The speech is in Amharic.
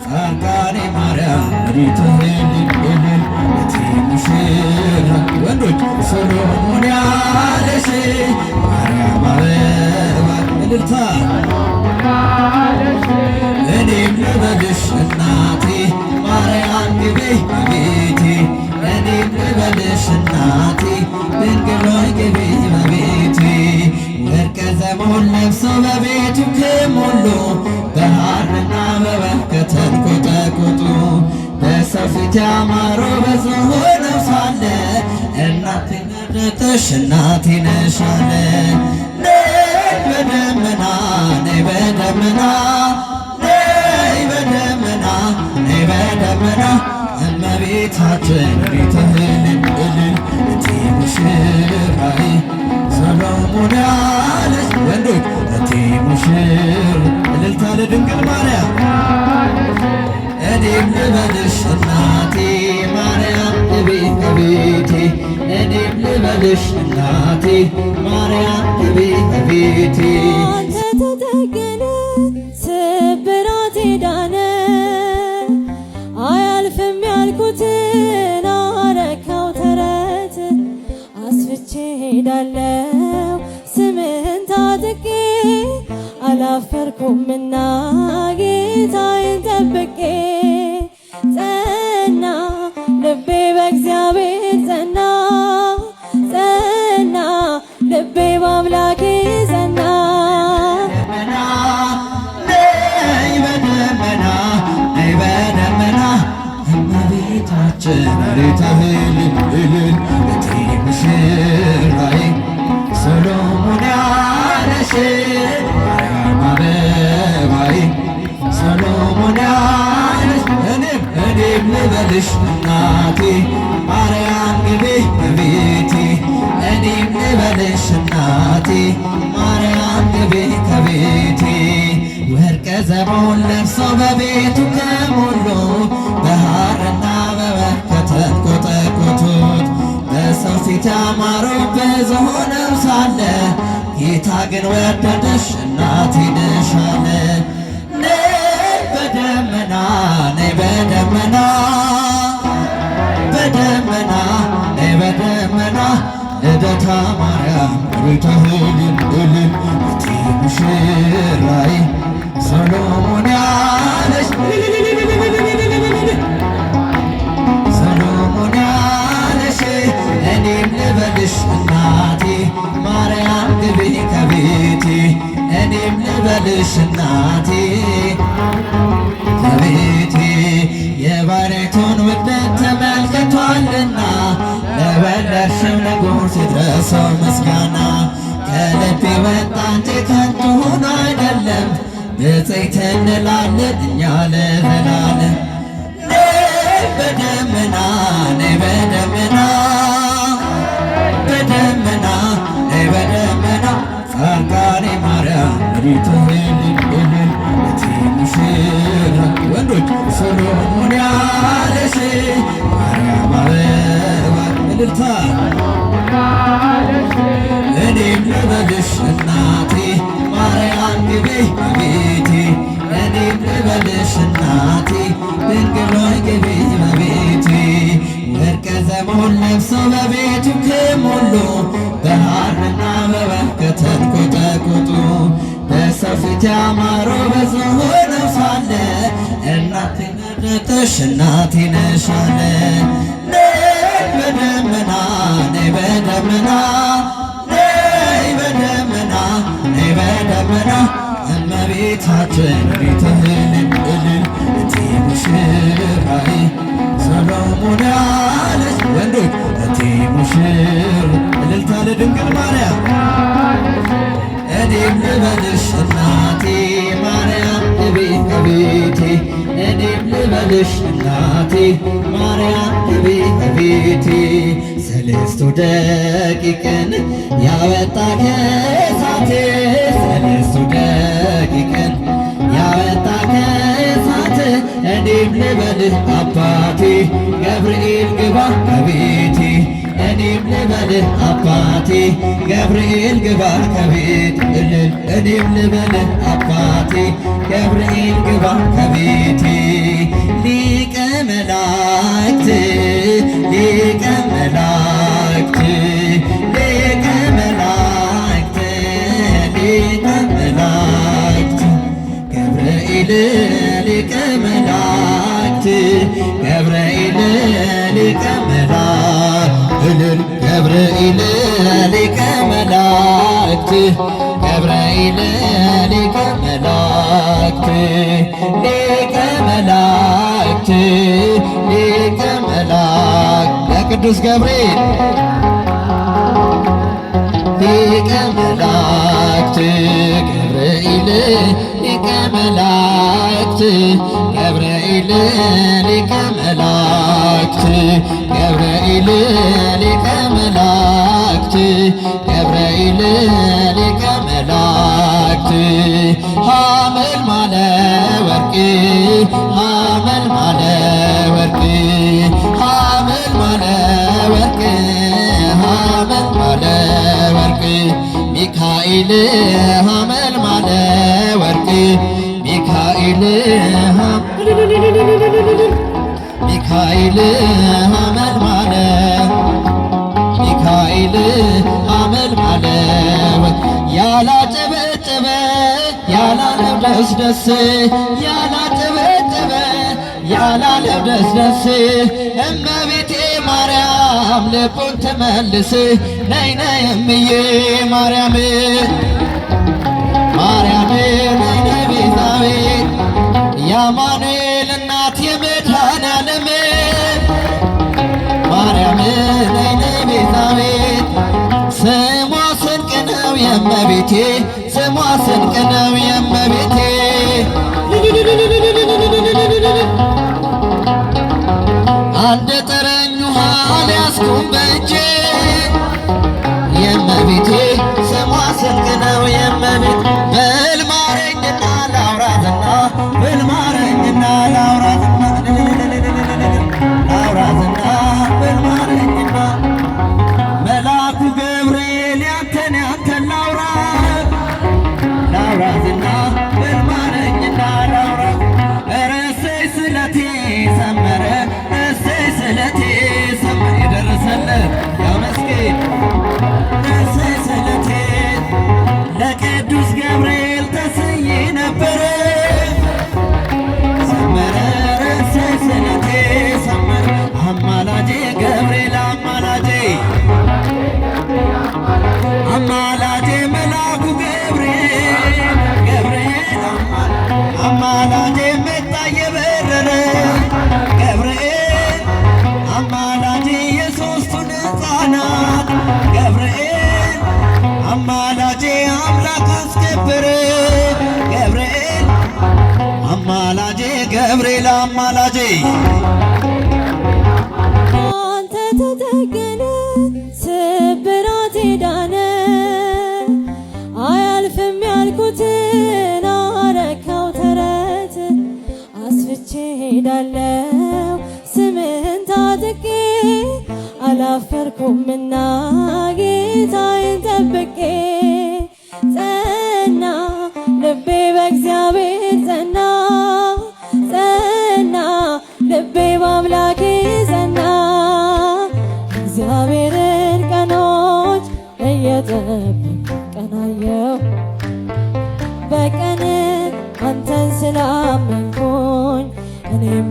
ጻድቃኔ ማርያም ሪትህን እልል እቲ ሙሽራ ወንዶች ሰሎሞን ያለሽ ማርያም አበባ እልልታ እኔም ልበልሽ እናቴ ማርያም ግቤ በቤቴ እኔም ልበልሽ እናቴ ድንግል ሆይ ግቢ በቤቴ ወርቀ ዘቦን ለብሰው በቤቱ ከሞሉ በሐርና በወርቅ ተንቆጠቆጡ በሰው ፊት ያማሩ ብዙ ሆነው ሳለ እናቴ መረጠሽ እናቴ ነሽ አለ። ነይ በደመና ነይ በደመና ነይ በደመና ነይ በደመና እመቤታችን ሪትህን እልል እቲ ሙሽራዬ ሰሎሞን ያለሽ ወንዶች እቲ ሙሽር እልልታ ለድንግል ማርያም እኔም ልበልሽ እናቴ ማርያም ግቢ በቤቴ እኔም ልበልሽ እናቴ ማርያም ግቢ በቤቴ አንተ ተጠገነ ስብራቴ ዳነ አያልፍም ያልኩትን አረካው ተረት አስፍቼ ሄዳለው ስምህን ታጥቄ አላፈርኩምና ጌታዬን ጠብቄ ጸና ልቤ በእግዚአብሔር ጸና ጸና ልቤ በአምላኬ ጸና። ነይ በደመና ነይ በደመና እመቤታችን ሪትህን እልል እቲ ሙሽራዬ ሰሎሞን ያለሽ ማርያም አበባዬ ሰሎሞን ያለሽ እኔም ልበልሽ እናቴ ማርያም ግቢ በቤቴ እኔም ልበልሽ እናቴ ማርያም ግቢ ከቤቴ ወርቀ ዘቦን ለብሰው በቤቱ ከሞሉ በሐርና በወርቅ ተንቆጠቆጡት በሰው ፊት ያማሩ ብዙ ሆነው ሳለ ጌታ ግን ወደደሽ እናቴ ነሽ አለ። ነይ በደመና ነይ በደመና በደመና ነይ በደመና ልደታ ማርያም ሪትህን እልል እቲ ሙሽራዬ ሰሎሞን ያለሽ ሰሎሞን ያለሽ እኔም ልበልሽ እናቴ ማርያም ግቢ ከቤቴ እኔም ልበልሽ እናቴ ከቤቴ የባሕሪቱን ውርደት ተመልክቷልና ለወለድሽው ንጉሥ ይድረሰው ምስጋና ከልቤ ወጣ እንጂ ከንቱ ሆኖ አይደለም ብፅዕት እንላለን እኛ ለዘላለም። ነይ በደመና ነይ በደመና በደመና ነይ በደመና ጻድቃኔ ማርያም ሪትህን እልል እቲ ሙሽራ ወንዶች ሰሎሞን ያለሽ ማርያም አበባ እልልታ እኔም ልበልሽ እናቴ ማርያም ግቢ በቤቴ እኔም ልበልሽ እናቴ ድንግል ሆይ ግቢ በቤቴ ወርቀ ዘቦን ለብሰው በቤቱ ከሞሉ በሐርና በወርቅ ተንቆጠቆጡ በሰው ፊት ያማሩ ብዙ ሆነው ሳለ እናቴ መረጠሽ እናቴ ነሽ አለ። ነይ በደመና ነይ በደመና ነይ በደመና ነይ በደመና እመቤታችን ሪትህን እልል እቲ ሙሽራዬ ሰሎሞን ያለሽ ወንዶች እቲ ሙሽር እልልታ ለድንግል ማርያም እኔም ልበልሽ እናቴ ማርያም ግቢ በቤቴ እኔም ልበልሽ እናቴ ማርያም ግቢ በቤቴ ሰለስቱ ደቂቅን ያወጣ ከእሳቴ ሰለስቱ ደቂቅን ያወጣ ከእሳት እኔም ልበልህ አባቴ ገብርኤል ግባ ከቤቴ እኔም ልበልህ አባቴ ገብርኤል ግባ ከቤት እልል እኔም ልበልህ አባቴ ገብርኤል ግባ ከቤቴ ሊቀ መላእክት ገብርኤል ሊቀ መላእክት ገብርኤል ሊቀ መላእክት ገብርኤል ሊቀ መላእክት ሊቀ መላእክት ሊቀ መላእክት ለቅዱስ ገብርኤል ሊቀ መላእክት ገብርኤል ሊቀ መላእክት ገብርኤል ሊቀ መላእክት ገብርኤል ሊቀ መላእክት ገብርኤል ሊቀ መላእክት ሐመልማለ ወርቅ ሐመልማለ ወርቅ ሐመልማለ ወርቅ ሐመልማለ ወርቅ ሚካኤል ሐመልማለ ወርቅ ሚካኤል ሚካኤል ሐመልማለ ሚካኤል ሐመልማለ ያላጨበጨበ ያላለው ደስ ደስ ያላጨበጨበ ያላለው ደስ ደስ እመቤቴ ማርያም ልቡን ትመልስ ነይ ነይ እምዬ ማርያም ማርያም ነይ ነይ ቤዛዊት የአማኑኤል እናት የመድኃኔዓለም ማርያም ነይ ነይ ቤዛዊት ስሟ ስንቅ ነው የእመቤቴ ስሟ ስንቅ ነው የእመቤቴ አንድ ጠረኝ ውሃ ሊያስኩም በእጄ የእመቤቴ ስሟ ስንቅ ነው የእመቤቴ በል ማረኝና ላውራትና በል ማረኝና ላውራትና ላውራትና በል ማረኝና መልአኩ ገብርኤል ያንተን ያንተን ላውራ ላውራትና በል ማረኝና ላውራ ኧረ እሰይ ስለቴ ሰመረ እሰይ ስለቴ ሰመረ የደረሰለት ያመስግን እሰይ ስለቴ ለቅዱስ ገብርኤል ተስዬ ነበረ ሰመረ እሰይ ስለቴ ሰመረ አማላጄ ገብርኤል አማላጄ አማላጄ መልአኩ ገብርኤል ገብርኤል አማላጄ መጣ የበረረ ገብርኤል አማላጄ የሦስቱን ሕፃናት ገብርኤል አማላጄ አምላክ አስከበረ ገብርኤል አማላጄ ገብርኤል አማላጄ አንተ ተጠገነ ስብራቴ ዳነ አያልፍም ያልኩትን አረካው ተረት አስፍቼ ሄዳለው ስምህን ታጥቄ አላፈርኩምና ጌታዬን ጠብቄ ጸና ልቤ በእግዚአብሔር ጸና ጸና ልቤ በአምላኬ ጸና እግዚአብሔርን ቀኖች እየጠበቅኩ ቀናየው በቀን አንተን ስላመንኩኝ እኔም